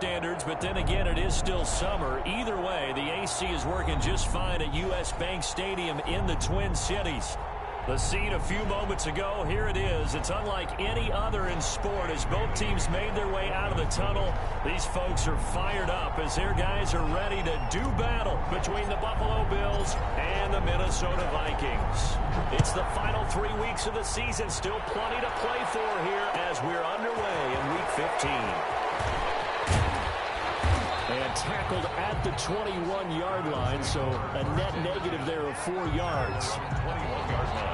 standards, but then again, it is still summer. Either way, the AC is working just fine at U.S. Bank Stadium in the Twin Cities. The scene a few moments ago, here it is. It's unlike any other in sport as both teams made their way out of the tunnel. These folks are fired up as their guys are ready to do battle between the Buffalo Bills and the Minnesota Vikings. It's the final 3 weeks of the season. Still plenty to play for here as we're underway in Week 15. And tackled at the 21-yard line, so a net negative there of 4 yards. 21-yard line.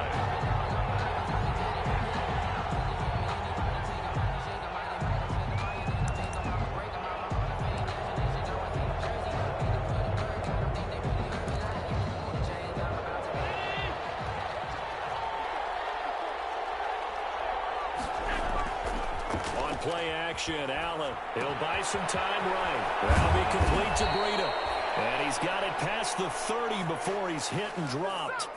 Play action, Allen. He'll buy some time right. That'll be complete to Breida. And he's got it past the 30 before he's hit and dropped.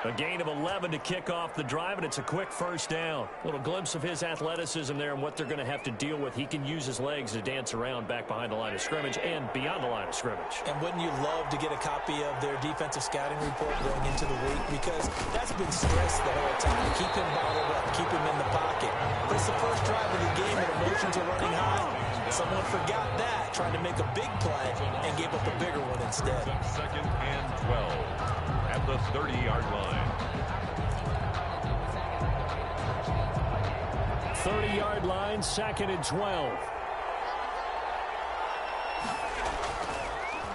A gain of 11 to kick off the drive, and it's a quick first down. A little glimpse of his athleticism there and what they're going to have to deal with. He can use his legs to dance around back behind the line of scrimmage and beyond the line of scrimmage. And wouldn't you love to get a copy of their defensive scouting report going into the week? Because that's been stressed the whole time. Keep him bottled up. Keep him in the pocket. But it's the first drive of the game and emotions are running high. Someone forgot that, trying to make a big play and gave up a bigger one instead. 2nd and 12. At the 30-yard line. 30-yard line, 2nd and 12.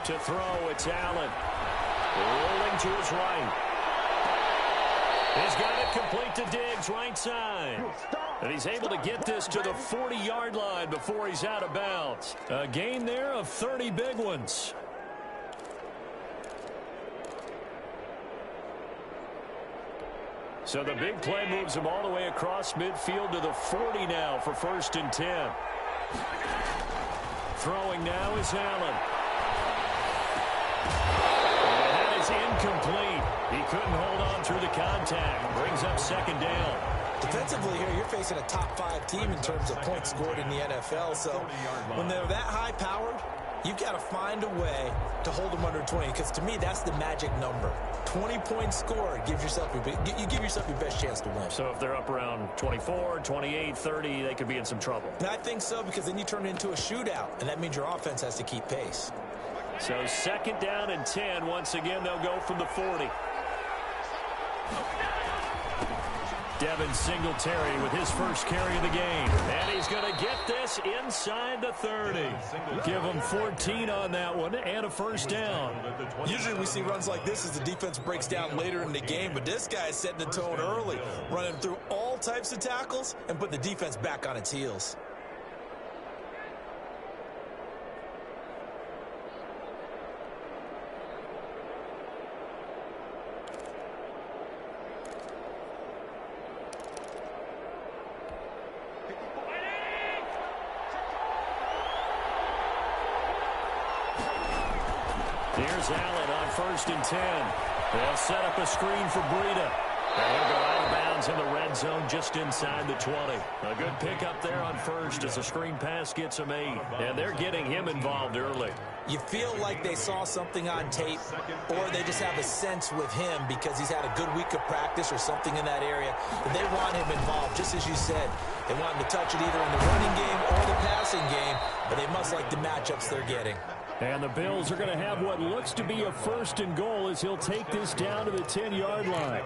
To throw, it's Allen. Rolling to his right. He's got it complete to Diggs, right side. And he's able to get this to the 40-yard line before he's out of bounds. A gain there of 30 big ones. So the big play moves him all the way across midfield to the 40 now for 1st and 10. Throwing now is Allen. And that is incomplete. He couldn't hold on through the contact. Brings up 2nd down. Defensively here, you're facing a top 5 team in terms of points scored in the NFL. So when they're that high-powered, you've got to find a way to hold them under 20, because to me, that's the magic number. 20 points scored gives yourself you give yourself your best chance to win. So if they're up around 24, 28, 30, they could be in some trouble. And I think so, because then you turn it into a shootout, and that means your offense has to keep pace. So 2nd down and 10. Once again, they'll go from the 40. Devin Singletary with his first carry of the game. And he's going to get this inside the 30. Give him 14 on that one and a 1st down. Usually we see runs like this as the defense breaks down later in the game, but this guy is setting the tone early, running through all types of tackles and put the defense back on its heels. Here's Allen on 1st and 10. They'll set up a screen for Breida. And he'll go out of bounds in the red zone just inside the 20. A good pickup there on 1st as the screen pass gets him 8. And they're getting him involved early. You feel like they saw something on tape, or they just have a sense with him because he's had a good week of practice or something in that area. But they want him involved, just as you said. They want him to touch it either in the running game or the passing game, but they must like the matchups they're getting. And the Bills are going to have what looks to be a 1st and goal as he'll take this down to the 10-yard line.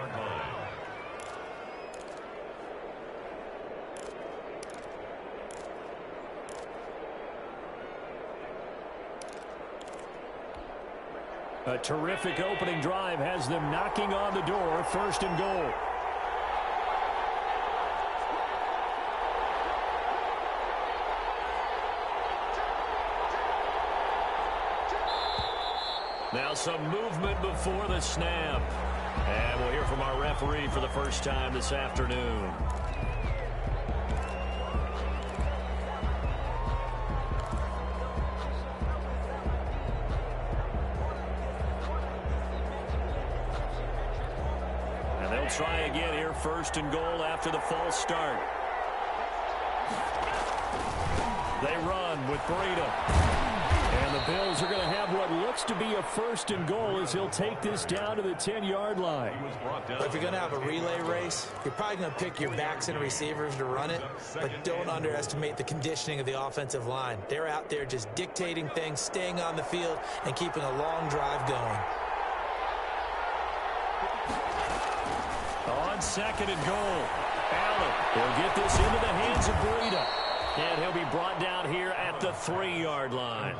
A terrific opening drive has them knocking on the door. 1st and goal. Now some movement before the snap. And we'll hear from our referee for the first time this afternoon. And they'll try again here, 1st and goal after the false start. They run. with Breida. And the Bills are going to have what looks to be a 1st and goal as he'll take this down to the 10-yard line. But if you're going to have a relay race, you're probably going to pick your backs and receivers to run it, but don't underestimate the conditioning of the offensive line. They're out there just dictating things, staying on the field, and keeping a long drive going. On 2nd and goal, Allen will get this into the hands of Breida. And he'll be brought down here at the 3-yard line.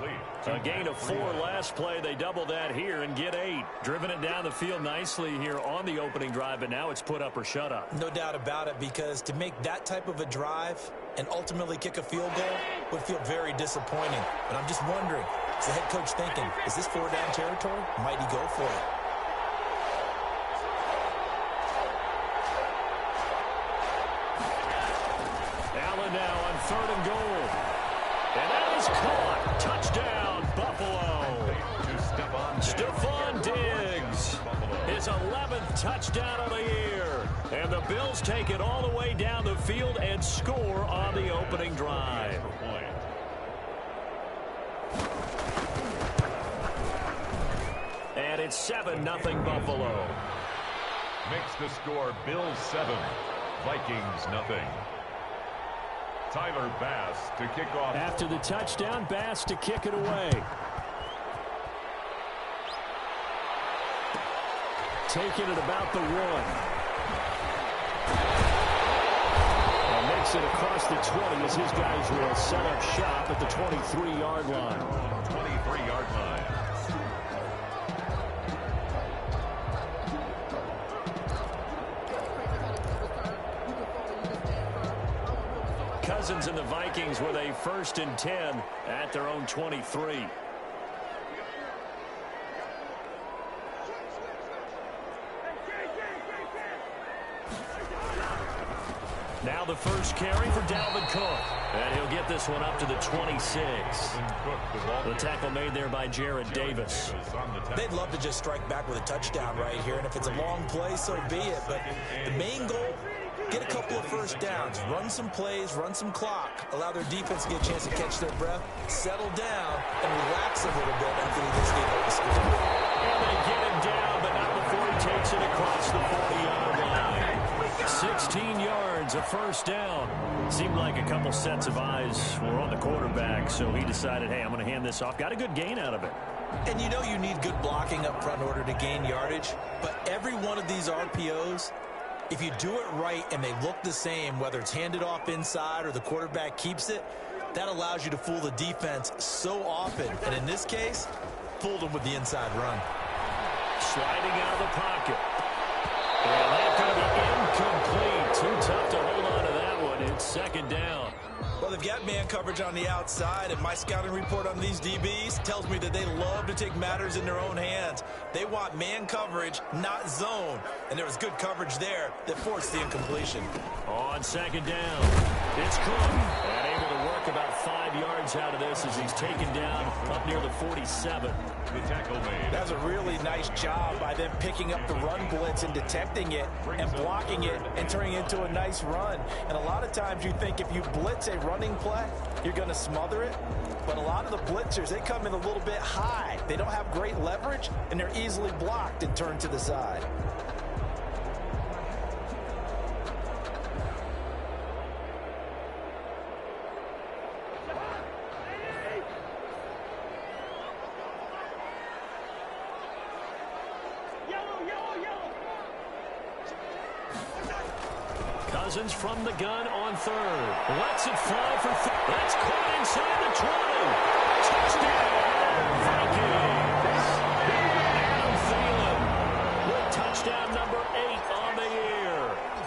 A gain of 4 last play. They double that here and get 8. Driven it down the field nicely here on the opening drive, but now it's put up or shut up. No doubt about it, because to make that type of a drive and ultimately kick a field goal would feel very disappointing. But I'm just wondering, is the head coach thinking, is this 4-down territory? Might he go for it? Now on 3rd and goal. And that is caught. Touchdown, Buffalo. Stephon Diggs. His 11th touchdown of the year. And the Bills take it all the way down the field and score on the opening drive. And it's 7-0 Buffalo. Makes the score Bills 7, Vikings nothing. Tyler Bass to kick off. After the touchdown, Bass to kick it away. Taking it about the 1. And makes it across the 20 as his guys will set up shop at the 23-yard line. 23-yard line. Cousins and the Vikings with a 1st and 10 at their own 23. Now the first carry for Dalvin Cook. And he'll get this one up to the 26. The tackle made there by Jared Davis. They'd love to just strike back with a touchdown right here, and if it's a long play, so be it. But the main goal, get a couple of 1st downs, run some plays, run some clock, allow their defense to get a chance to catch their breath, settle down, and relax a little bit after they just gave up the score. And they get him down, but not before he takes it across the 40-yard line. 16 yards, a 1st down. Seemed like a couple sets of eyes were on the quarterback, so he decided, hey, I'm going to hand this off. Got a good gain out of it. And you know you need good blocking up front in order to gain yardage, but every one of these RPOs, if you do it right and they look the same, whether it's handed off inside or the quarterback keeps it, that allows you to fool the defense so often. And in this case, fooled them with the inside run. Sliding out of the pocket. And that's going to be incomplete. Too tough to hold on to that one. It's 2nd down. Well, they've got man coverage on the outside, and my scouting report on these DBs tells me that they love to take matters in their own hands. They want man coverage, not zone. And there was good coverage there that forced the incompletion. On 2nd down, it's Cook. And able to work about 5 yards out of this as he's taken down up near the 47. The tackle made. That's a really nice job by them picking up the run blitz and detecting it and blocking it and turning it into a nice run. And a lot of times you think if you blitz a running play, you're going to smother it. But a lot of the blitzers, they come in a little bit high. They don't have great leverage, and they're easily blocked and turned to the side. Cousins from the gun on 3rd. Lets it fly for that's caught inside the 20. Touchdown, Vikings. Adam Thielen with touchdown number 8 on the year.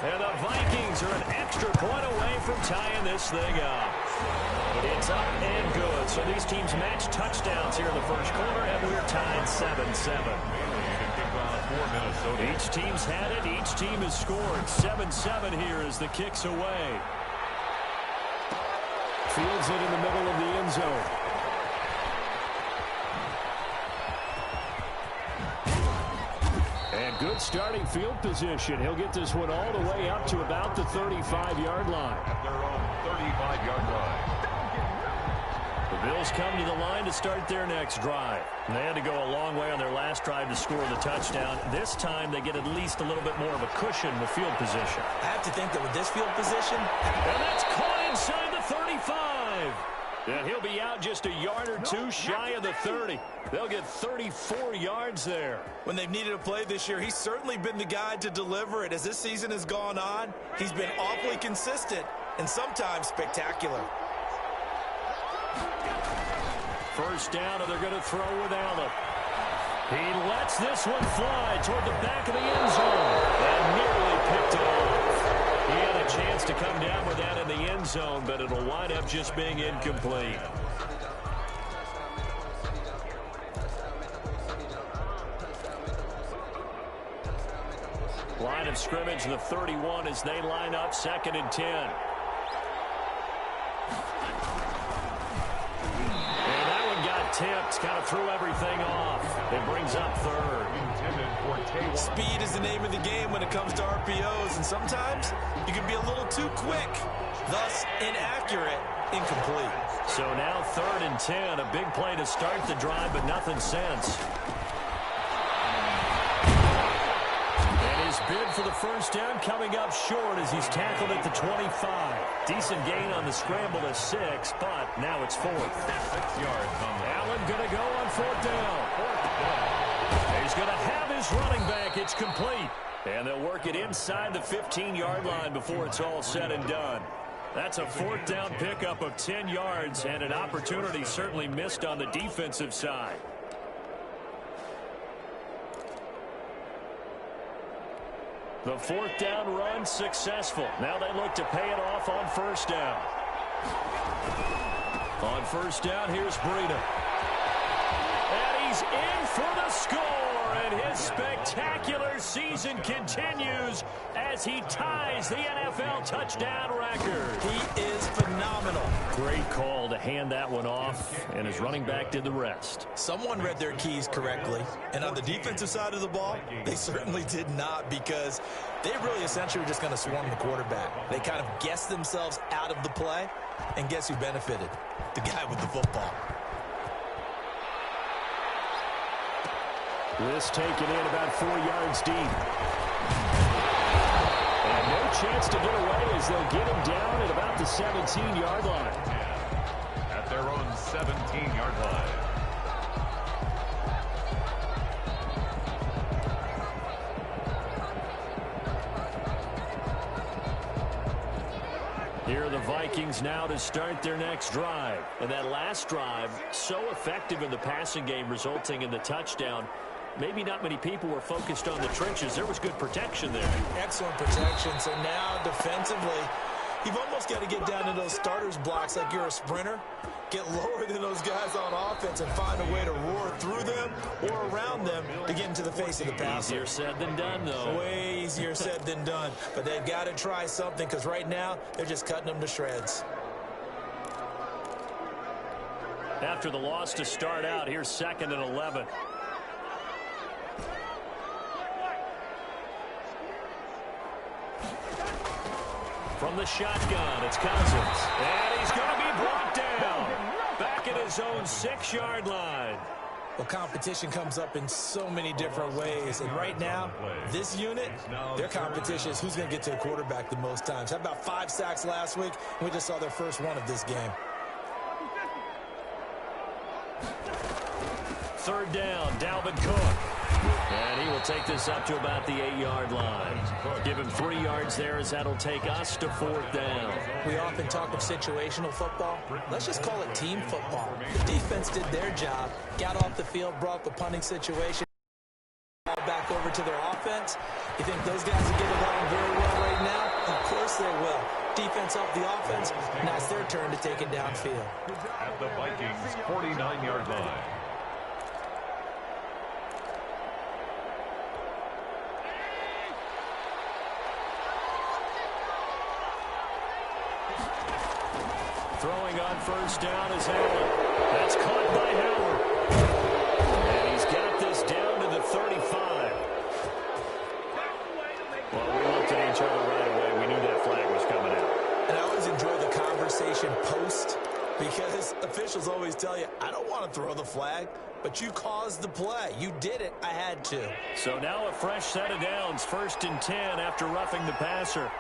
And the Vikings are an extra point away from tying this thing up. It's up and good. So these teams match touchdowns here in the first quarter, and we're tied 7-7. Each team's had it. Each team has scored. 7-7 here as the kick's away. Fields it in the middle of the end zone. And good starting field position. He'll get this one all the way up to about the 35-yard line. At their own 35-yard line. Bills come to the line to start their next drive. And they had to go a long way on their last drive to score the touchdown. This time they get at least a little bit more of a cushion with field position. I have to think that with this field position. And that's caught inside the 35. And he'll be out just a yard or two shy of the 30. They'll get 34 yards there. When they've needed a play this year, he's certainly been the guy to deliver it. As this season has gone on, he's been awfully consistent and sometimes spectacular. First down, and they're going to throw with Allen. He lets this one fly toward the back of the end zone and nearly picked it off. He had a chance to come down with that in the end zone, but it'll wind up just being incomplete. Line of scrimmage, the 31 as they line up 2nd and 10. Tipped, kind of threw everything off. It brings up 3rd. Speed is the name of the game when it comes to RPOs, and sometimes you can be a little too quick, thus inaccurate, incomplete. So now 3rd and 10, a big play to start the drive, but nothing since. And his bid for the first down coming up short as he's tackled at the 25. Decent gain on the scramble to 6, but now it's 4th. 6 yards on the Allen going to go on 4th down. He's going to have his running back. It's complete. And they'll work it inside the 15-yard line before it's all said and done. That's a 4th down pickup of 10 yards and an opportunity certainly missed on the defensive side. The 4th down run successful. Now they look to pay it off on 1st down. On 1st down, here's Breida. And he's in for the score. And his spectacular season continues as he ties the NFL touchdown record. He is phenomenal. Great call to hand that one off, and his running back did the rest. Someone read their keys correctly, and on the defensive side of the ball, they certainly did not, because they really essentially were just going to swarm the quarterback. They kind of guessed themselves out of the play, and guess who benefited? The guy with the football. This taken in about 4 yards deep. And no chance to get away as they'll get him down at about the 17-yard line. At their own 17-yard line. Here are the Vikings now to start their next drive. And that last drive, so effective in the passing game, resulting in the touchdown. Maybe not many people were focused on the trenches. There was good protection there. Excellent protection. So now defensively, you've almost got to get down to those starters blocks like you're a sprinter. Get lower than those guys on offense and find a way to roar through them or around them to get into the face of the passer. Easier said than done, though. Way easier said than done. But they've got to try something, because right now they're just cutting them to shreds. After the loss to start out, here's 2nd and 11. From the shotgun, it's Cousins. And he's going to be brought down. Back at his own 6-yard line. Well, competition comes up in so many different ways. And right now, this unit, their competition is who's going to get to the quarterback the most times. Had about 5 sacks last week. We just saw their first one of this game. 3rd down, Dalvin Cook. And he will take this up to about the 8-yard line. Give him 3 yards there as that'll take us to 4th down. We often talk of situational football. Let's just call it team football. The defense did their job, got off the field, brought the punting situation back over to their offense. You think those guys will get along very well right now? Of course they will. Defense helped the offense. Now it's their turn to take it downfield. At the Vikings' 49-yard line. Throwing on 1st down is Allen. That's caught by Howard. And he's got this down to the 35. Well, we looked at each other right away. We knew that flag was coming out. And I always enjoy the conversation post, because officials always tell want to throw the flag, but you caused the play. You did it. I had to. So now a fresh set of downs, 1st and 10 after roughing the passer.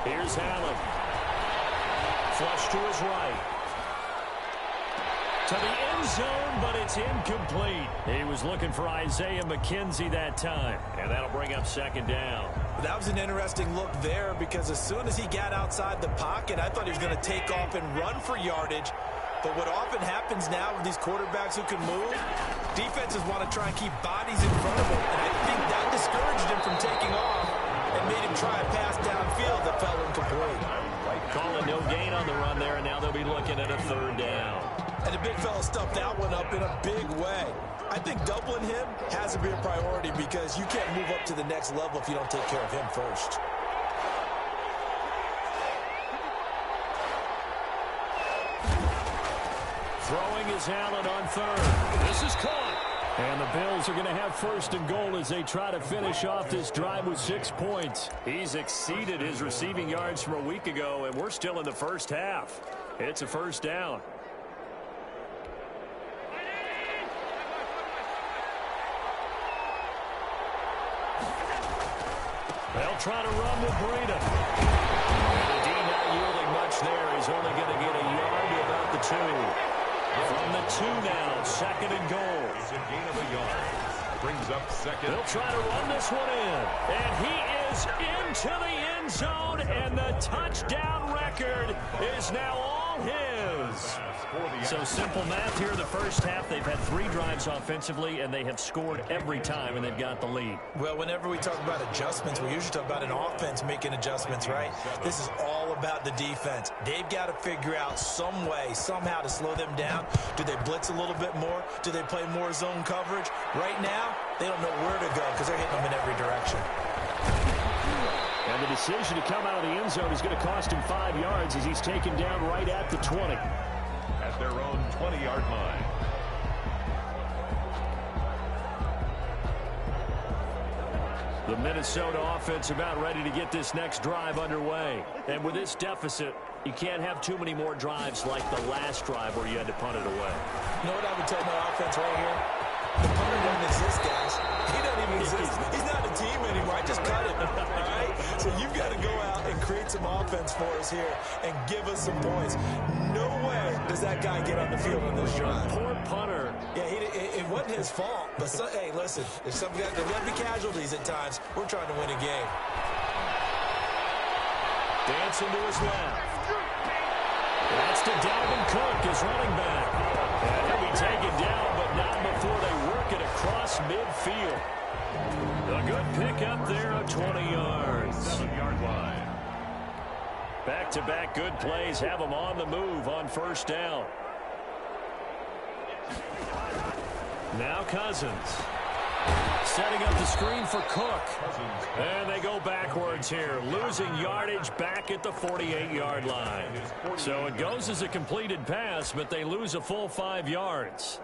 Here's Allen. Flush to his right. To the end zone, but it's incomplete. He was looking for Isaiah McKenzie that time, and that'll bring up 2nd down. That was an interesting look there because as soon as he got outside the pocket, I thought he was going to take off and run for yardage. But what often happens now with these quarterbacks who can move, defenses want to try and keep bodies in front of him, and I think that discouraged him from taking off and made him try a pass downfield that fell incomplete. Calling no gain on the run there, and now they'll be looking at a 3rd down. And the big fella stuffed that one up in a big way. I think doubling him has to be a priority because you can't move up to the next level if you don't take care of him first. Throwing is Allen on 3rd. This is caught. And the Bills are going to have 1st and goal as they try to finish off this drive with 6 points. He's exceeded his receiving yards from a week ago, and we're still in the first half. It's a 1st down. They'll try to run with Breida. And D not yielding much there. He's only going to get a yard to about the 2. From the 2 now, 2nd and goal. It's a gain of a yard. Brings up 2nd. They'll try to run this one in. And he is into the end zone, and the touchdown record is now all his. So simple math here. The first half, they've had 3 drives offensively, and they have scored every time, and they've got the lead. Well, whenever we talk about adjustments, we usually talk about an offense making adjustments, right? This is all about the defense. They've got to figure out some way, somehow to slow them down. Do they blitz a little bit more? Do they play more zone coverage? Right now, they don't know where to go because they're hitting them in every direction. And the decision to come out of the end zone is going to cost him 5 yards as he's taken down right at the 20. At their own 20-yard line. The Minnesota offense about ready to get this next drive underway. And with this deficit, you can't have too many more drives like the last drive where you had to punt it away. You know what I would tell my offense right here? The punter doesn't exist, guys. He doesn't even exist. He's not a team anymore. I just cut him, all right? So you've got to go out and create some offense for us here and give us some points. No way does that guy get on the field on this drive. Poor punter. Yeah, it wasn't his fault. But, hey, listen, if some guys, there will be casualties at times. We're trying to win a game. Dancing to his left. That's to Dalvin Cook, his running back. And he'll be taken down, but not before they work it across midfield. A good pickup there of 20 yards. 7-yard line. Back-to-back good plays have them on the move on 1st down. Now Cousins. Setting up the screen for Cook. And they go backwards here, losing yardage back at the 48-yard line. So it goes as a completed pass, but they lose a full 5 yards.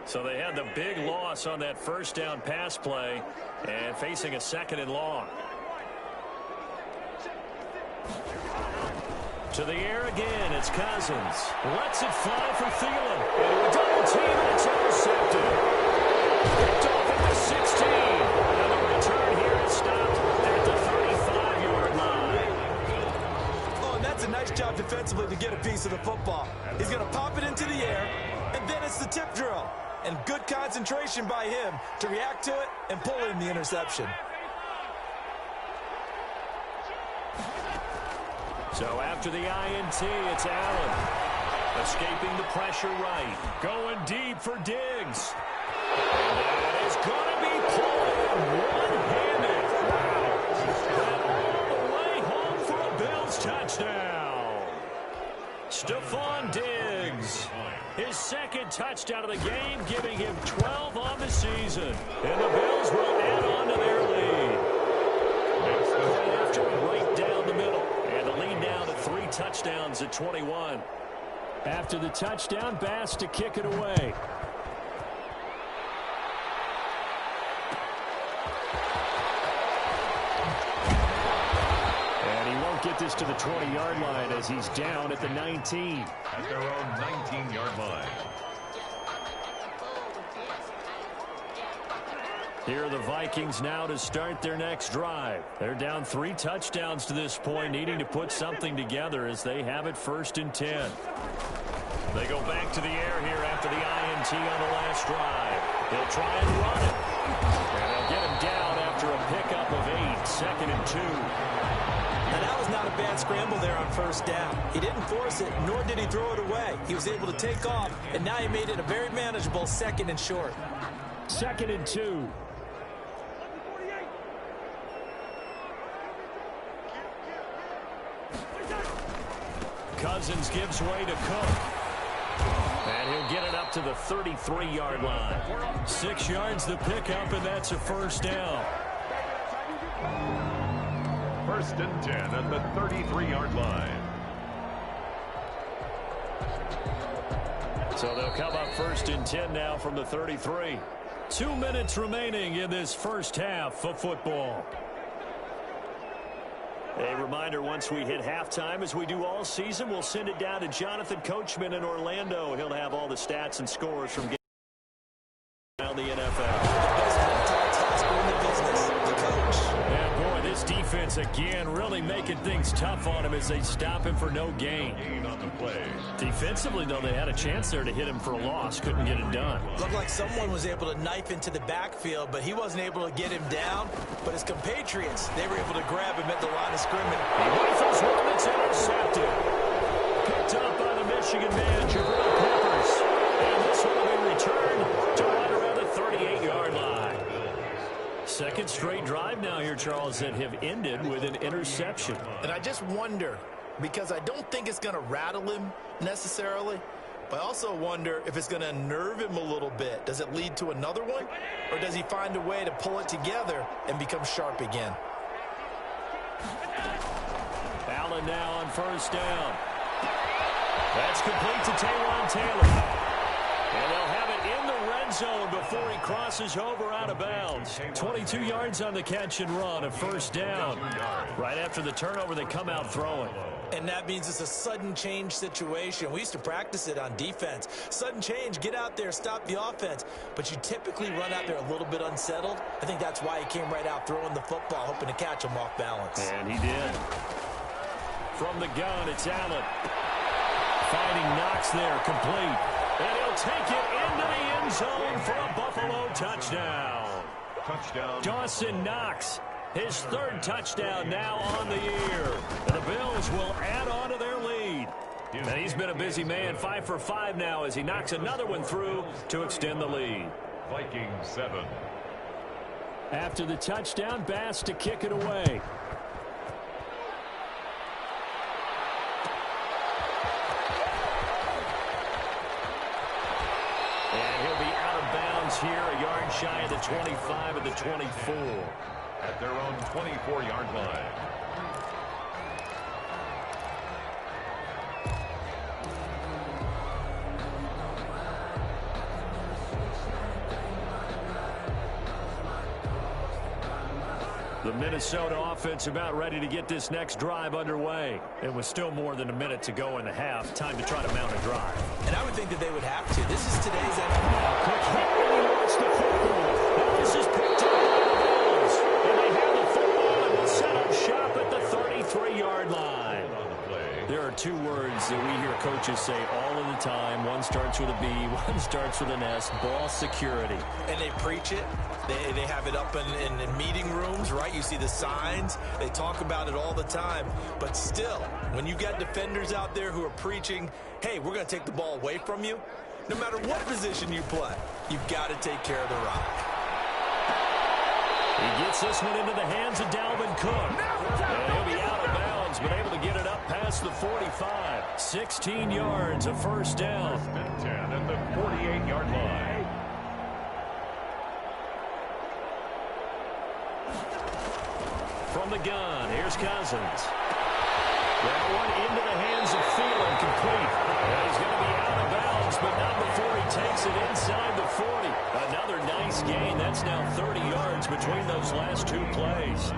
So they had the big loss on that 1st down pass play and facing a 2nd and long. To the air again, it's Cousins. Lets it fly for Thielen. Into a double team, and it's intercepted. Picked off at the 16. And the return here is stopped at the 35-yard line. Oh, and that's a nice job defensively to get a piece of the football. He's going to pop it into the air, and then it's the tip drill. And good concentration by him to react to it and pull in the interception. So after the INT, it's Allen. Escaping the pressure right. Going deep for Diggs. And it's going to be pulled one-handed. And all the way home for a Bills touchdown. Stephon Diggs. His 2nd touchdown of the game, giving him 12 on the season. And the Bills will add on to their lead. After right down the middle. And the lead down to 3 touchdowns at 21. After the touchdown, Bass to kick it away. get this to the 20-yard line as he's down at the 19. At their own 19-yard line. Here are the Vikings now to start their next drive. They're down 3 touchdowns to this point, needing to put something together as they have it 1st and 10. They go back to the air here after the INT on the last drive. They'll try and run it. And they'll get him down after a pickup of 8, 2nd and 2. Now, that was not a bad scramble there on 1st down. He didn't force it, nor did he throw it away. He was able to take off, and now he made it a very manageable 2nd and short. 2nd and 2. Cousins gives way to Cook. And he'll get it up to the 33-yard line. 6 yards the pickup, and that's a 1st down. 1st and 10 at the 33-yard line. So they'll come up 1st and 10 now from the 33. 2 minutes remaining in this first half of football. A reminder, once we hit halftime, as we do all season, we'll send it down to Jonathan Coachman in Orlando. He'll have all the stats and scores from games around the NFL. Yeah, boy, this defense again really making things tough on him as they stop him for no gain. On the play. Defensively, though, they had a chance there to hit him for a loss. Couldn't get it done. Looked like someone was able to knife into the backfield, but he wasn't able to get him down. But his compatriots, they were able to grab him at the line of scrimmage. He rifles one that's intercepted. Picked up by the Michigan man, Jabril Peppers. And this one will be returned to right around the 38-yard line. Second straight drive now here, Charles, that have ended with an interception. And I just wonder, because I don't think it's going to rattle him necessarily, but I also wonder if it's going to unnerve him a little bit. Does it lead to another one, or does he find a way to pull it together and become sharp again? Allen now on 1st down. That's complete to Taywan Taylor. And they'll have it in the red zone before he crosses over out of bounds. 22 yards on the catch and run, a 1st down. Right after the turnover, they come out throwing. And that means it's a sudden change situation. We used to practice it on defense. Sudden change, get out there, stop the offense. But you typically run out there a little bit unsettled. I think that's why he came right out throwing the football, hoping to catch him off balance. And he did. From the gun, it's Allen. Finding Knox there, complete. And he'll take it into the end zone for a Buffalo touchdown. Touchdown. Dawson Knox, his 3rd touchdown now on the year. And the Bills will add on to their lead. And he's been a busy man, 5 for 5 now as he knocks another one through to extend the lead. Vikings 7. After the touchdown, Bass to kick it away. Here, a yard shy of the 25 and the 24. At their own 24-yard line. The Minnesota offense about ready to get this next drive underway. It was still more than a minute to go in the half. Time to try to mount a drive. And I would think that they would have to. This is today's NFL. Quick hit, and he wants the football. Now this is picked up by the Bills. And they have the football and will set up shop at the 33-yard line. There are 2 words that we hear coaches say all of the time. One starts with a B, one starts with an S. Ball security. And they preach it. They have it up in meeting rooms, right? You see the signs. They talk about it all the time. But still, when you got defenders out there who are preaching, hey, we're going to take the ball away from you, no matter what position you play, you've got to take care of the rock. He gets this one into the hands of Dalvin Cook. And he'll be out of bounds, but able to get it up past the 45. 16 yards, a 1st down. 1st and 10 at the 48-yard line. From the gun, here's Cousins. That one into the hands of Thielen, complete. And he's going to be out of bounds, but not before he takes it inside the 40. Another nice gain. That's now 30 yards between those last 2 plays.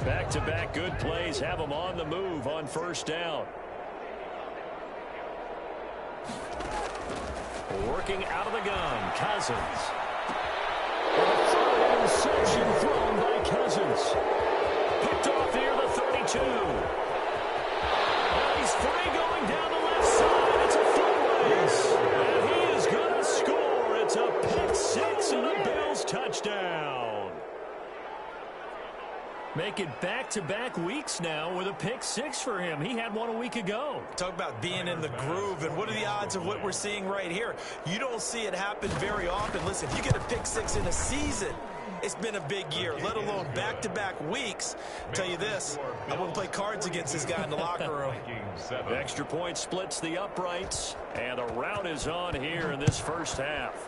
Back-to-back good plays have them on the move on first down. Working out of the gun, Cousins. Interception thrown by Cousins. Picked off near the 32. And he's free going down the left side. It's a foot race. And he is going to score. It's a pick six and a Bills touchdown. Make it back-to-back weeks now with a pick six for him. He had one a week ago. Talk about being in the groove, and what are the odds of what we're seeing right here? You don't see it happen very often. Listen, if you get a pick six in a season, it's been a big year, let alone back-to-back weeks. I'll tell you this, I wouldn't play cards against this guy in the locker room. Extra point splits the uprights, and a rout is on here in this first half.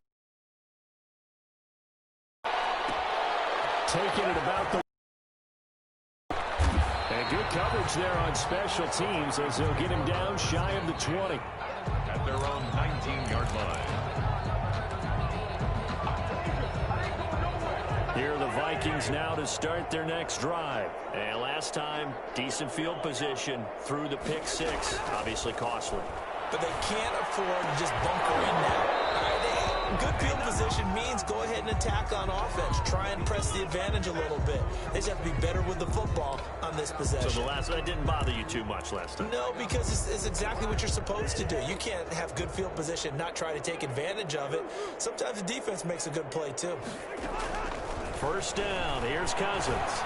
Taking it about the and good coverage there on special teams as they'll get him down shy of the 20. At their own 19-yard line. Here are the Vikings now to start their next drive. And last time, decent field position through the pick six. Obviously costly. But they can't afford to just bunker in now. Good field position means go ahead and attack on offense. Try and press the advantage a little bit. They just have to be better with the football on this possession. So that didn't bother you too much last time? No, because it's exactly what you're supposed to do. You can't have good field position, not try to take advantage of it. Sometimes the defense makes a good play, too. First down. Here's Cousins.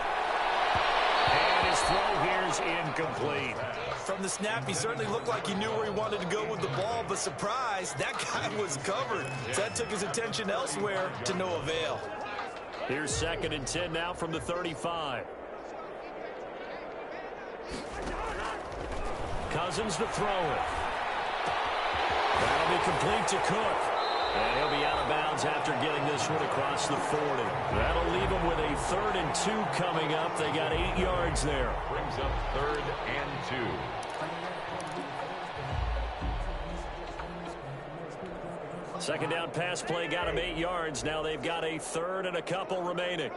And his throw here's incomplete. From the snap, he certainly looked like he knew where he wanted to go with the ball, but surprise, that guy was covered. So that took his attention elsewhere to no avail. Here's 2nd and 10 now from the 35. Cousins to throw it. That'll be complete to Cook. And he'll be out of bounds after getting this one across the 40. That'll leave them with a 3rd and 2 coming up. They got 8 yards there. Brings up 3rd and 2. Second down pass play got him 8 yards. Now they've got a 3rd and a couple remaining.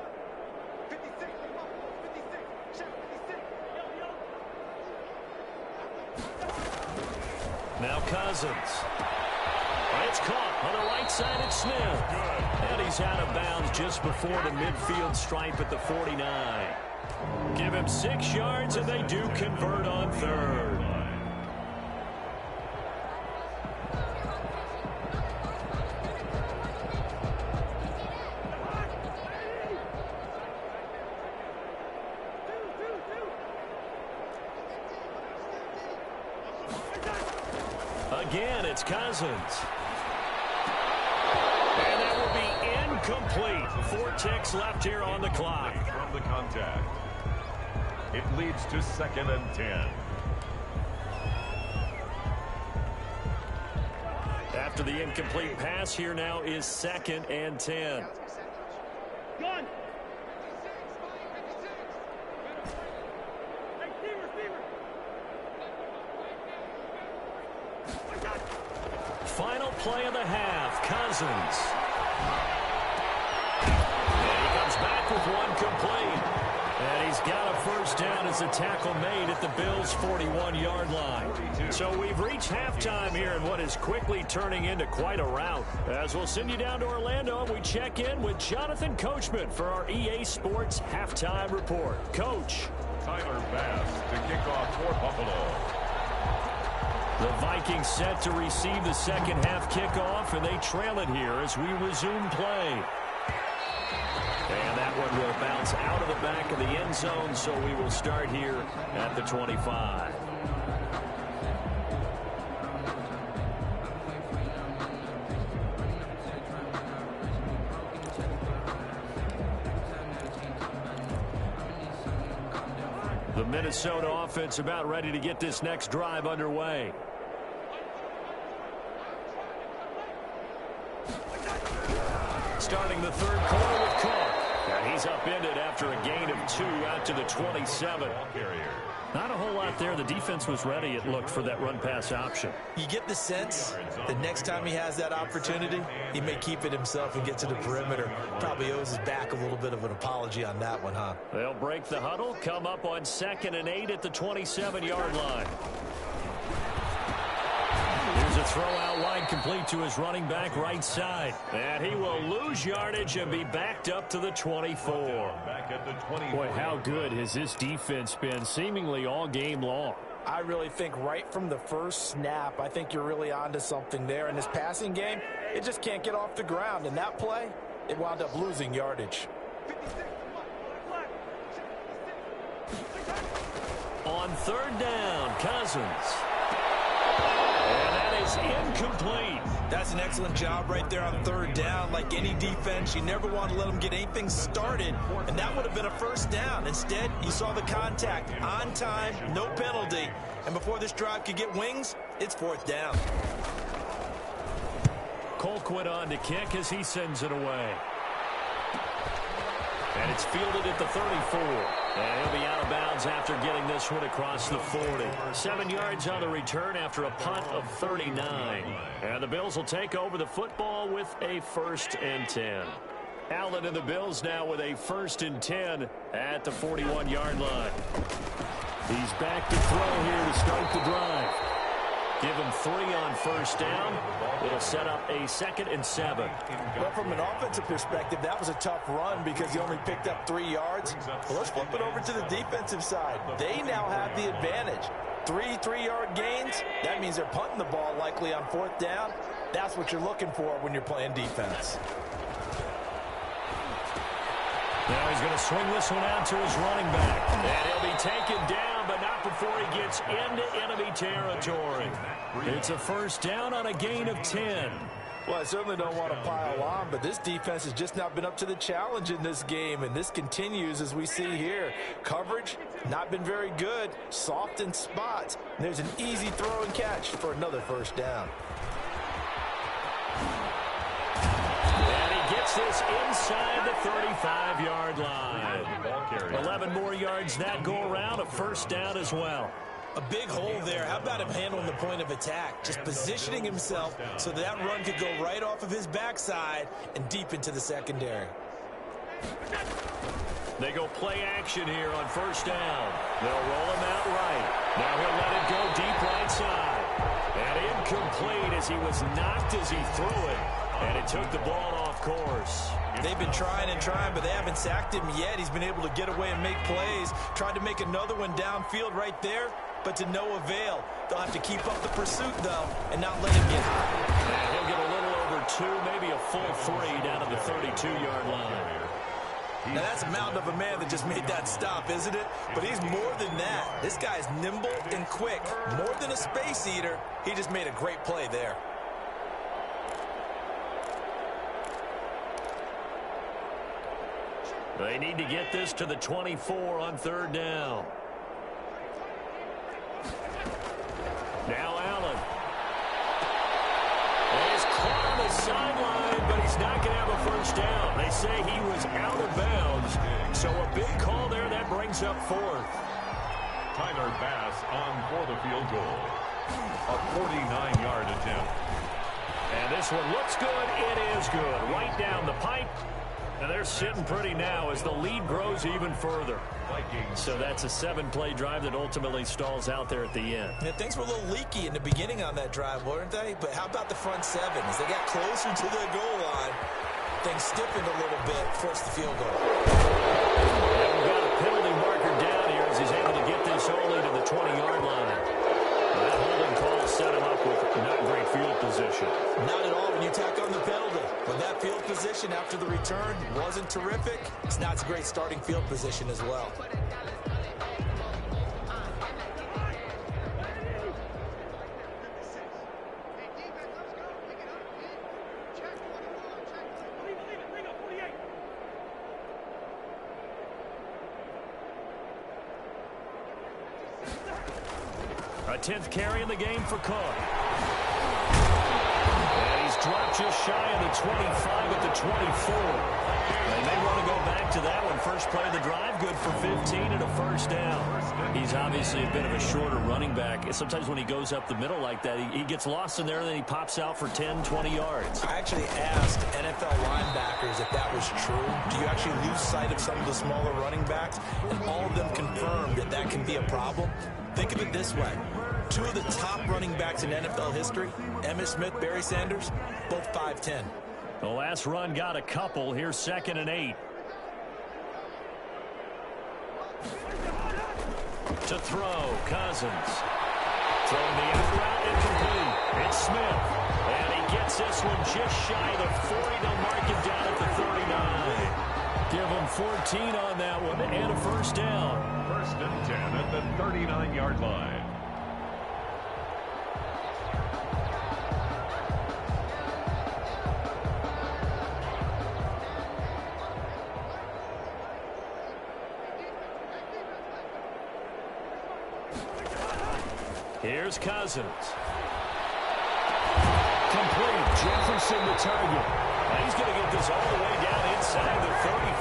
Now Cousins. It's caught on the right side at Smith. And he's out of bounds just before the midfield stripe at the 49. Give him 6 yards, and they do convert on 3rd. Again, it's Cousins. And that will be incomplete. 4 ticks left here on the clock. From the contact. It leads to 2nd and 10. After the incomplete pass, here now is 2nd and 10. Final play of the half, Cousins. And he comes back with one complete. And he's got a first down as a tackle made at the Bills' 41-yard line. So we've reached halftime here in what is quickly turning into quite a rout. As we'll send you down to Orlando, we check in with Jonathan Coachman for our EA Sports Halftime Report. Coach. Tyler Bass to kick off for Buffalo. The Vikings set to receive the second half kickoff, and they trail it here as we resume play. And that one will bounce out of the back of the end zone, so we will start here at the 25. The Minnesota offense about ready to get this next drive underway. Starting the third quarter with Cook. And he's is upended after a gain of 2 out to the 27. Not a whole lot there. The defense was ready, it looked, for that run-pass option. You get the sense that next time he has that opportunity, he may keep it himself and get to the perimeter. Probably owes his back a little bit of an apology on that one, huh? They'll break the huddle, come up on 2nd and 8 at the 27-yard line. Here's a throw out wide, complete to his running back right side. And he will lose yardage and be backed up to the 24. Boy, how good has this defense been seemingly all game long? I really think right from the first snap, I think you're really onto something there. In this passing game, it just can't get off the ground. And that play, it wound up losing yardage. On 3rd down, Cousins. And that is incomplete. That's an excellent job right there on 3rd down. Like any defense, you never want to let them get anything started, and that would have been a 1st down. Instead, you saw the contact on time, no penalty, and before this drive could get wings, it's 4th down. Colquitt on to kick as he sends it away. And it's fielded at the 34. And he'll be out of bounds after getting this one across the 40. 7 yards on the return after a punt of 39. And the Bills will take over the football with a 1st and 10. Allen and the Bills now with a 1st and 10 at the 41-yard line. He's back to throw here to start the drive. Give him 3 on 1st down. It'll set up a 2nd and 7. Well, from an offensive perspective, that was a tough run because he only picked up 3 yards. Well, let's flip it over to the defensive side. They now have the advantage. 3 3-yard gains. That means they're punting the ball likely on 4th down. That's what you're looking for when you're playing defense. Now he's going to swing this one out to his running back. And he'll be taken down, but not before he gets into enemy territory. It's a 1st down on a gain of 10. Well, I certainly don't want to pile on, but this defense has just not been up to the challenge in this game, and this continues as we see here. Coverage, not been very good, soft in spots. And there's an easy throw and catch for another 1st down. And he gets this inside the 35-yard line. 11 more yards that go around, a 1st down as well. A big hole there. How about him handling the point of attack? Just positioning himself so that run could go right off of his backside and deep into the secondary. They go play action here on 1st down. They'll roll him out right. Now he'll let it go deep right side. And incomplete as he was knocked as he threw it. And it took the ball off course. They've been trying and trying, but they haven't sacked him yet. He's been able to get away and make plays. Tried to make another one downfield right there, but to no avail. They'll have to keep up the pursuit, though, and not let him get high. And he'll get a little over 2, maybe a full 3 down to the 32-yard line. Now, that's a mountain of a man that just made that stop, isn't it? But he's more than that. This guy's nimble and quick. More than a space eater, he just made a great play there. They need to get this to the 24 on 3rd down. Now Allen. He's caught on the sideline, but he's not going to have a 1st down. They say he was out of bounds. So a big call there that brings up 4th. Tyler Bass on for the field goal. A 49-yard attempt. And this one looks good. It is good. Right down the pipe. And they're sitting pretty now as the lead grows even further. So that's a 7-play drive that ultimately stalls out there at the end. Yeah, things were a little leaky in the beginning on that drive, weren't they? But how about the front 7? As they got closer to the goal line, things stiffened a little bit, forced the field goal. And we've got a penalty marker down here as he's able to get this only to the 20-yard line. That holding call set him up with not great field position. Not at all when you tack on the penalty. But that field position after the return wasn't terrific. It's not a great starting field position as well. A 10th carry in the game for Cook. And he's dropped just shy of the 25 at the 24. They may want to go back to that one. First play of the drive, good for 15 and a first down. He's obviously a bit of a shorter running back. Sometimes when he goes up the middle like that, he gets lost in there, and then he pops out for 10, 20 yards. I actually asked NFL linebackers if that was true. Do you actually lose sight of some of the smaller running backs? And all of them confirmed that that can be a problem. Think of it this way. Two of the top running backs in NFL history, Emmitt Smith, Barry Sanders, both 5'10". The last run got a couple. Here's 2nd and 8. To throw, Cousins. Throwing the out route, incomplete. It's Smith. And he gets this one just shy of the 40. They'll mark him down at the 39. Give him 14 on that one and a first down. 1st and 10 at the 39-yard line. Here's Cousins. Complete. Jefferson the target. And he's going to get this all the way down inside the 35.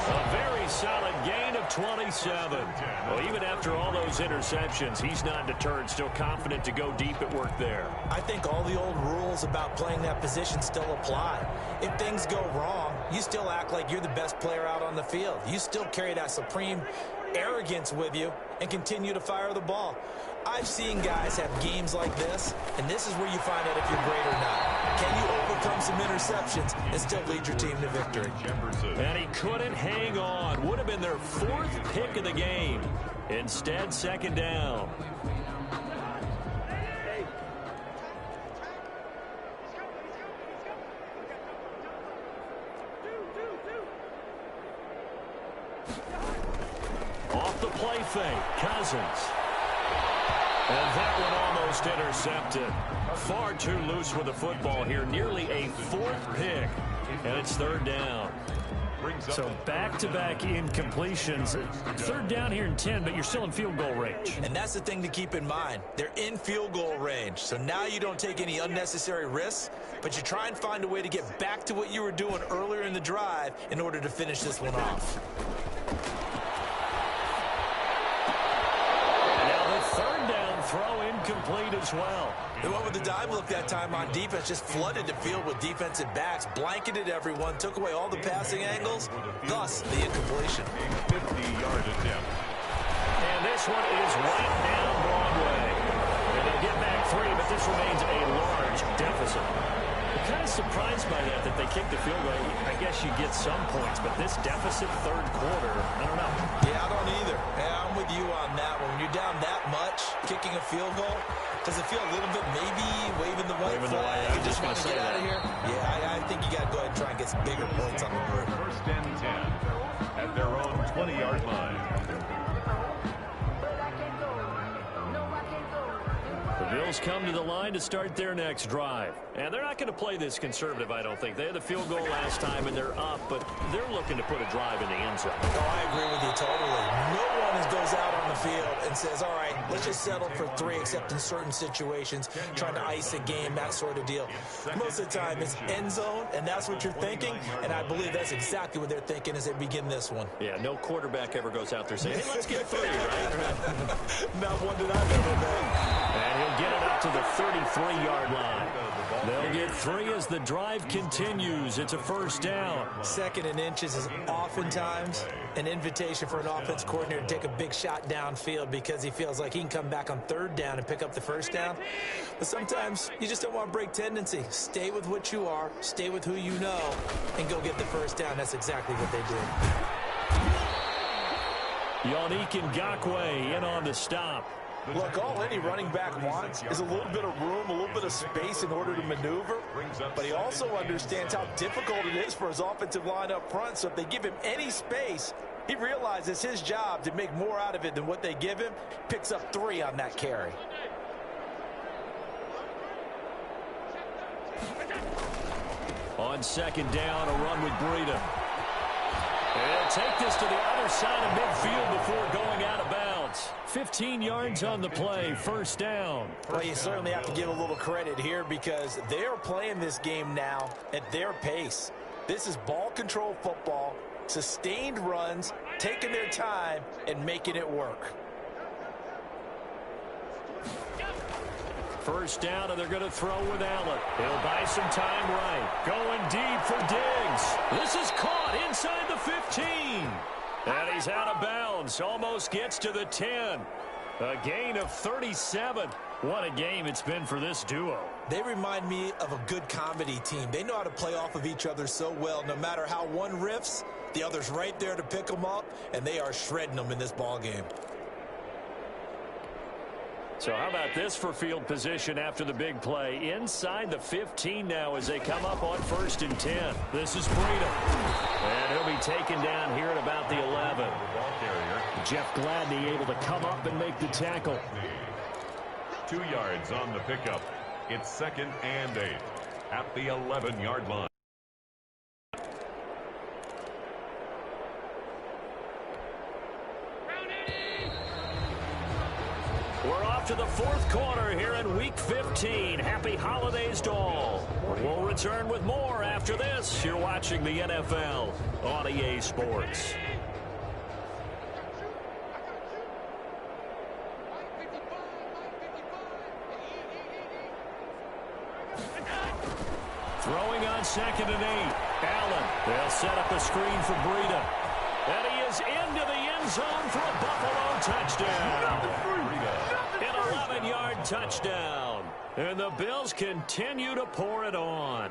A very solid gain of 27. Well, even after all those interceptions, he's not deterred. Still confident to go deep at work there. I think all the old rules about playing that position still apply. If things go wrong, you still act like you're the best player out on the field. You still carry that supreme arrogance with you and continue to fire the ball. I've seen guys have games like this, and this is where you find out if you're great or not. Can you overcome some interceptions and still lead your team to victory? And he couldn't hang on. Would have been their 4th pick of the game. Instead, 2nd down. Off the play fake, Cousins. And that one almost intercepted. Far too loose with the football here. Nearly a 4th pick. And it's 3rd down. So back-to-back incompletions. 3rd down here in 10, but you're still in field goal range. And that's the thing to keep in mind. They're in field goal range. So now you don't take any unnecessary risks, but you try and find a way to get back to what you were doing earlier in the drive in order to finish this one off. Throw incomplete as well. They went with the dime look that time on defense, just flooded the field with defensive backs, blanketed everyone, took away all the passing angles, thus the incompletion. 50-yard attempt. And this one is right down Broadway. And they'll get back 3, but this remains a large deficit. I'm kind of surprised by that they kicked the field goal. I guess you get some points, but this deficit 3rd quarter, I don't know. Yeah, I don't either. Yeah, I'm with you on that one. When you're down that much, kicking a field goal, does it feel a little bit maybe waving the white flag? You just want to get out of here? Yeah, I think you got to go ahead and try and get some bigger points on the board. 1st and 10 at their own 20-yard line. The Bills come to the line to start their next drive. And they're not going to play this conservative, I don't think. They had the field goal last time, and they're up, but they're looking to put a drive in the end zone. Oh, I agree with you totally. No one goes out on the field and says, all right, let's just settle for 3, except in certain situations, trying to ice a game, that sort of deal. Most of the time, it's end zone, and that's what you're thinking, and I believe that's exactly what they're thinking as they begin this one. Yeah, no quarterback ever goes out there saying, hey, let's get 3, right? Not one that I've ever met. And he'll get it up to the 33-yard line. They'll get 3 as the drive continues. It's a first down. 2nd and inches is oftentimes an invitation for an offense coordinator to take a big shot downfield because he feels like he can come back on 3rd down and pick up the first down. But sometimes you just don't want to break tendency. Stay with what you are, stay with who you know, and go get the first down. That's exactly what they did. Yannick Ngakoue in on the stop. Look, all any running back wants is a little bit of room, a little bit of space in order to maneuver. But he also understands how difficult it is for his offensive line up front. So if they give him any space, he realizes his job to make more out of it than what they give him. Picks up 3 on that carry. On 2nd down, a run with Breida. They'll take this to the other side of midfield before going out of bounds. 15 yards on the play, first down. Well, you certainly have to give a little credit here because they are playing this game now at their pace. This is ball control football, sustained runs, taking their time, and making it work. First down, and they're going to throw with Allen. He'll buy some time right. Going deep for Diggs. This is caught inside the 15. And he's out of bounds. Almost gets to the 10. A gain of 37. What a game it's been for this duo. They remind me of a good comedy team. They know how to play off of each other so well. No matter how one riffs, the other's right there to pick them up, and they are shredding them in this ball game. So how about this for field position after the big play? Inside the 15 now as they come up on 1st and 10. This is Breida. And he'll be taken down here at about the 11. Jeff Gladney able to come up and make the tackle. 2 yards on the pickup. It's 2nd and 8 at the 11-yard line. We're off to the 4th quarter here in Week 15. Happy holidays to all. We'll return with more after this. You're watching the NFL on EA Sports. Throwing on 2nd and 8. Allen. They'll set up a screen for Breida. And he is into the end zone for a Buffalo touchdown. An 11-yard touchdown. And the Bills continue to pour it on.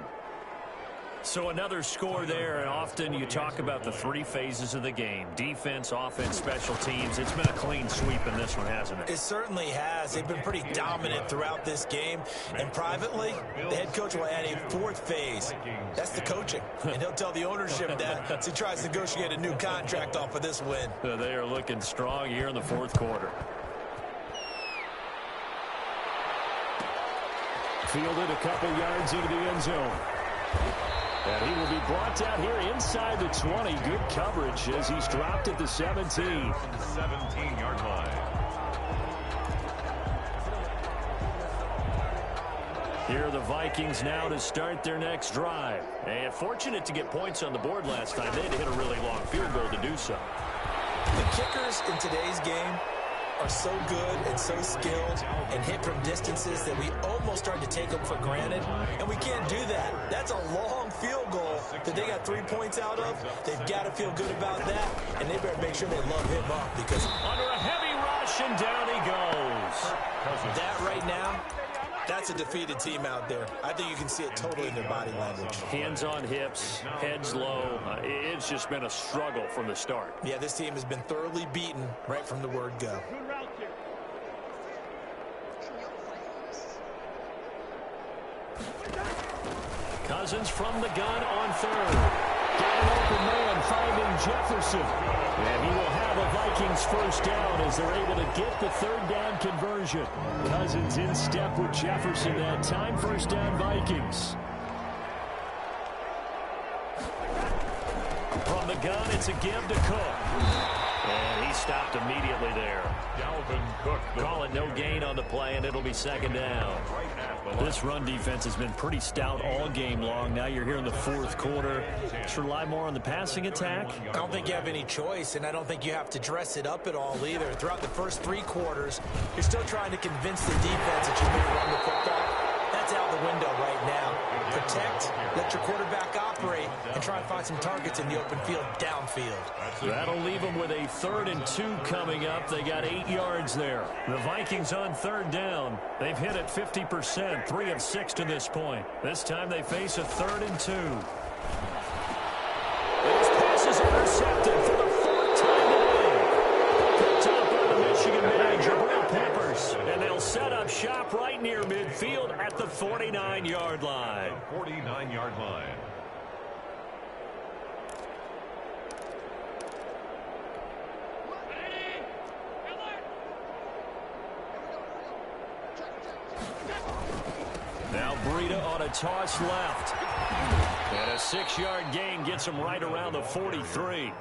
So another score there, and often you talk about the 3 phases of the game. Defense, offense, special teams. It's been a clean sweep in this one, hasn't it? It certainly has. They've been pretty dominant throughout this game. And privately, the head coach will add a 4th phase. That's the coaching. And he'll tell the ownership that as he tries to negotiate a new contract off of this win. They are looking strong here in the 4th quarter. Fielded a couple yards into the end zone. And he will be brought down here inside the 20. Good coverage as he's dropped at the 17. 17-yard line. Here are the Vikings now to start their next drive. And fortunate to get points on the board last time. They had to hit a really long field goal to do so. The kickers in today's game are so good and so skilled and hit from distances that we almost start to take them for granted, and we can't do that. That's a long field goal that they got 3 points out of. They've got to feel good about that, and they better make sure they love him up because under a heavy rush and down he goes. That right now, that's a defeated team out there. I think you can see it totally in their body language. Hands on hips, heads low. It's just been a struggle from the start. Yeah, this team has been thoroughly beaten right from the word go. Cousins from the gun on 3rd. Got an open man finding Jefferson. And he will have a Vikings first down as they're able to get the 3rd down conversion. Cousins in step with Jefferson that time. First down Vikings. From the gun, it's a give to Cook. And he stopped immediately there. Dalvin Cook. Call it no gain on the play, and it'll be 2nd down. This run defense has been pretty stout all game long. Now you're here in the 4th quarter. Should rely more on the passing attack? I don't think you have any choice, and I don't think you have to dress it up at all either. Throughout the first 3 quarters, you're still trying to convince the defense that you need to run the football. That's out the window right now. Protect, let your quarterback operate, and try and find some targets in the open field downfield. That'll leave them with a 3rd and 2 coming up. They got 8 yards there. The Vikings on 3rd down. They've hit it 50%, 3 of 6 to this point. This time they face a 3rd and 2. This pass is intercepted for the 4th time today. Picked up by the Michigan man, Jabril Peppers. And they'll set up shop right near midfield at the 49-yard line. 49-yard line. Now Breida on a toss left. And a 6-yard gain gets him right around the 43.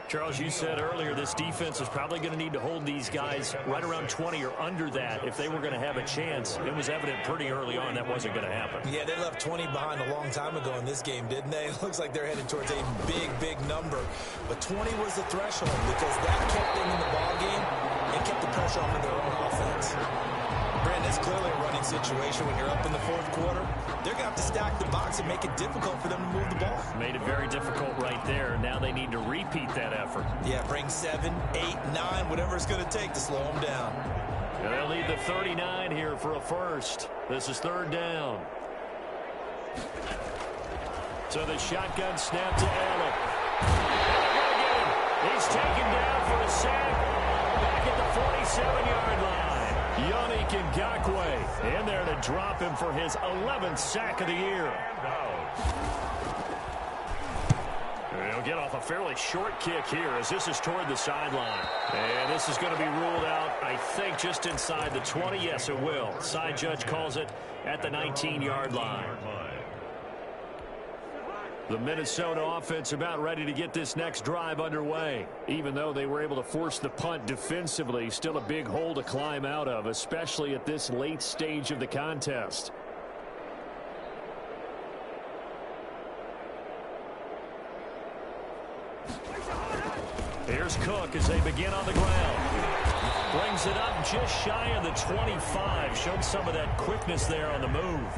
Charles, you said earlier this defense is probably going to need to hold these guys right around 20 or under that if they were going to have a chance. It was evident pretty early on that wasn't going to happen. Yeah, they left 20 behind a long time ago in this game, didn't they? It looks like they're headed towards a big number. But 20 was the threshold because that kept them in the ball game and kept the pressure off of their own offense. Brandon, it's clearly a running situation when you're up in the fourth quarter. They're going to have to stack the box and make it difficult for them to move the ball. Made it very difficult right there. Now they need to repeat that effort. Yeah, bring 7, 8, 9, whatever it's going to take to slow them down. And they'll need the 39 here for a first. This is third down. So the shotgun snap to Allen. He's taken down for a sack. Back at the 47-yard line. Yannick Ngakoue in there to drop him for his 11th sack of the year. He'll get off a fairly short kick here as this is toward the sideline. And this is going to be ruled out, I think, just inside the 20. Yes, it will. Side judge calls it at the 19-yard line. The Minnesota offense about ready to get this next drive underway. Even though they were able to force the punt defensively, still a big hole to climb out of, especially at this late stage of the contest. Here's Cook as they begin on the ground. Brings it up just shy of the 25. Showed some of that quickness there on the move.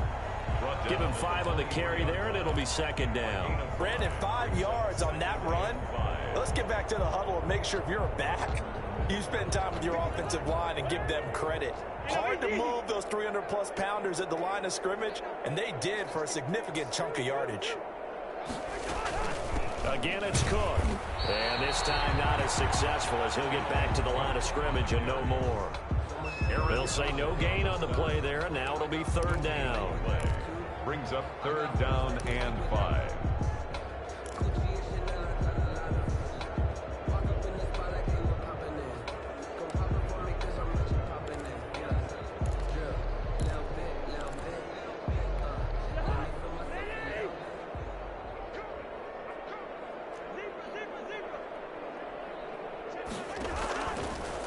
Give him 5 on the carry there, and it'll be second down. Brandon, 5 yards on that run. Let's get back to the huddle and make sure if you're a back, you spend time with your offensive line and give them credit. Hard to move those 300-plus pounders at the line of scrimmage, and they did for a significant chunk of yardage. Again, it's Cook. And this time not as successful as he'll get back to the line of scrimmage and no more. They'll say no gain on the play there, and now it'll be third down. Brings up third down and 5.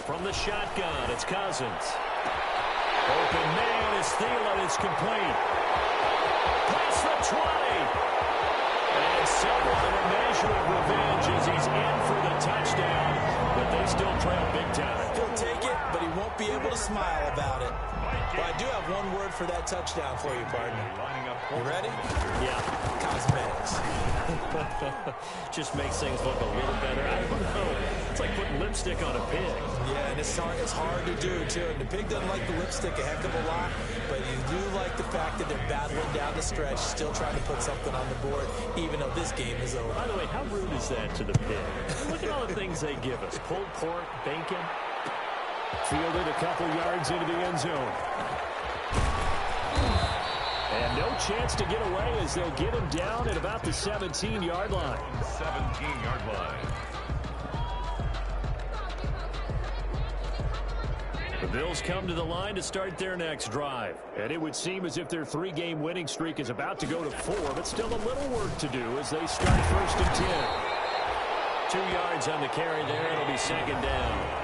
From the shotgun, it's Cousins. Open man is Thielen. It's complete. Pass for 20. And somewhat of a measure of revenge as he's in for the touchdown. But they still trail big time. He'll take it, but he won't be able to smile about it. But I do have one word for that touchdown for you, partner. You ready? Yeah. Cosmetics. Just makes things look a little better. I don't know. It's like putting lipstick on a pig. Yeah, and it's hard to do, too. And the pig doesn't like the lipstick a heck of a lot, but you do like the fact that they're battling down the stretch, still trying to put something on the board, even though this game is over. By the way, how rude is that to the pig? Look at all the things they give us. Pulled pork, bacon. Fielded a couple yards into the end zone. And no chance to get away as they'll get him down at about the 17-yard line. 17-yard line. The Bills come to the line to start their next drive. And it would seem as if their 3-game winning streak is about to go to 4, but still a little work to do as they start first and 10. 2 yards on the carry there. It'll be second down.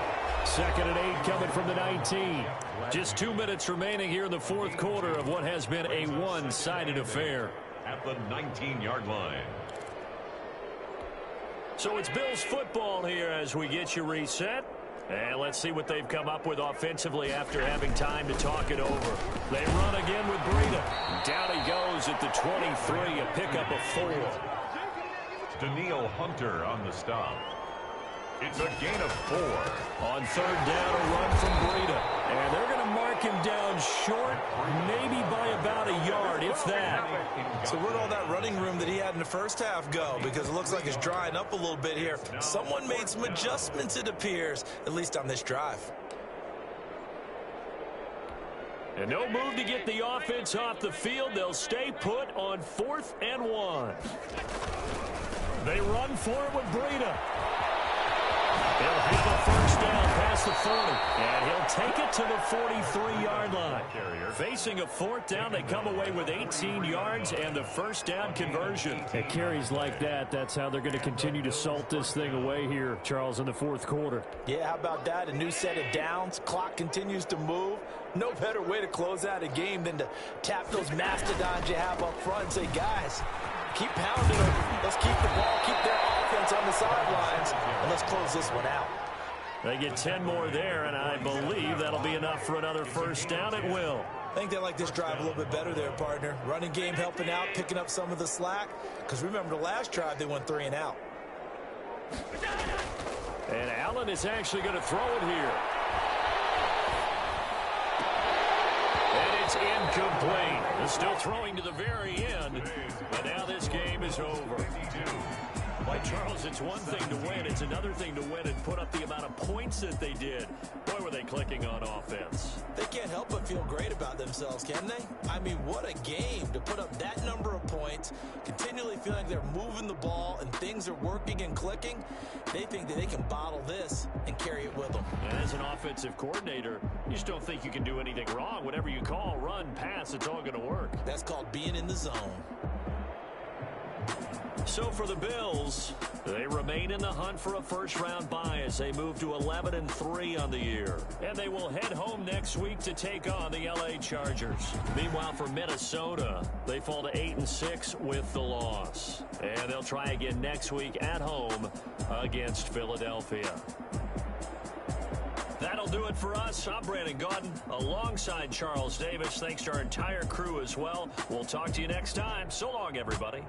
Second and 8 coming from the 19. Just 2 minutes remaining here in the fourth quarter of what has been a one-sided affair. At the 19-yard line. So it's Bills football here as we get you reset. And let's see what they've come up with offensively after having time to talk it over. They run again with Breida. Down he goes at the 23, a pickup of 4. Danielle Hunter on the stop. It's a gain of 4. On third down, a run from Breida. And they're going to mark him down short, maybe by about a yard, if that. So where'd all that running room that he had in the first half go? Because it looks like it's drying up a little bit here. Someone made some adjustments, it appears, at least on this drive. And no move to get the offense off the field. They'll stay put on 4th and 1. They run for it with Breida. They'll have a first down. Pass across the 40. And he'll take it to the 43-yard line. Facing a fourth down, they come away with 18 yards and the first down conversion. At carries like that, that's how they're going to continue to salt this thing away here, Charles, in the fourth quarter. Yeah, how about that? A new set of downs. Clock continues to move. No better way to close out a game than to tap those mastodons you have up front and say, guys, keep pounding them. Let's keep the ball, keep their offense on the sidelines, and let's close this one out. They get 10 more there, and I believe that'll be enough for another first down. It will. I think they like this drive a little bit better there, partner. Running game helping out, picking up some of the slack. Because remember, the last drive, they went 3 and out. And Allen is actually going to throw it here. And it's incomplete. They're still throwing to the very end. And now this game is over. Like Charles, it's one thing to win. It's another thing to win and put up the amount of points that they did. Boy, were they clicking on offense. They can't help but feel great about themselves, can they? I mean, what a game to put up that number of points, continually feeling like they're moving the ball and things are working and clicking. They think that they can bottle this and carry it with them. And as an offensive coordinator, you just don't think you can do anything wrong. Whatever you call, run, pass, it's all going to work. That's called being in the zone. So for the Bills, they remain in the hunt for a first-round bye as they move to 11-3 on the year. And they will head home next week to take on the L.A. Chargers. Meanwhile, for Minnesota, they fall to 8-6 with the loss. And they'll try again next week at home against Philadelphia. That'll do it for us. I'm Brandon Gaudin alongside Charles Davis. Thanks to our entire crew as well. We'll talk to you next time. So long, everybody.